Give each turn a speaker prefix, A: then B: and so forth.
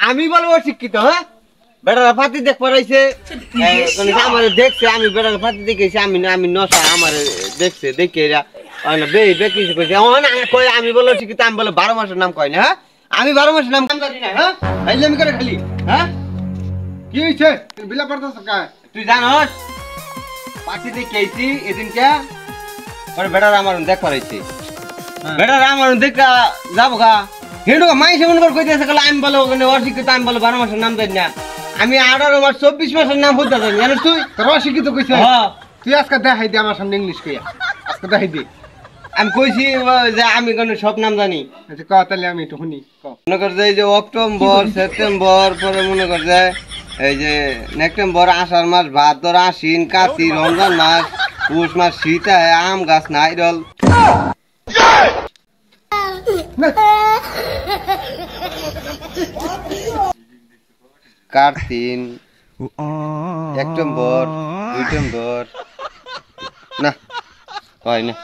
A: আমি বলবো শিক্ষিত হ্যাঁ বেটারা ফাতি দেখ পড়াইছে আমার দেখছে আমি বেটারা ফাতি দেখেছি আমি আমি নশা আমার দেখছে দেখে এরা বেকিছে কইছে কই আমি বলবো শিক্ষিত আমি বলে 12 মাসের নাম কয় না হ্যাঁ আমি 12 মাসের নাম জানি না হ্যাঁ আইলাম করে খালি হ্যাঁ
B: কি হইছে বিলা পড়তাছ কায়
A: তুই জানোস পাতি দেখেছি এদিনকে পরে বেটারা আমার দেখ পড়াইছে বেটারা আমার দেখা যাবো গা হেডো মাইসে মনে করে কইতেছে কল আমি বলে ওখানে অশিক্ষিত আমি বলে 12 মাসের নাম জানি না আমি 18 মাস 24 মাসের নাম হইতা জানি জানিস তুই
B: তোর অশিক্ষিত কইছে তুই আজকে দেখাই দে আমার সামনে ইংলিশ কইয়া আজকে দেখাই দে
A: আমি কইছি যে আমি কোন সব নাম জানি
B: আচ্ছা ক তাহলে আমি একটু শুনি ক
A: মনে কর যে এই যে অক্টোবর সেপ্টেম্বর পরে মনে কর যে এই যে সেপ্টেম্বর আষাঢ় মাস ভাদ্র আশ্বিন কার্তিক রমজান মাস পৌষ মাস শীত আম গাছ নাইরল কার্তিক সেপ্টেম্বর না হয় না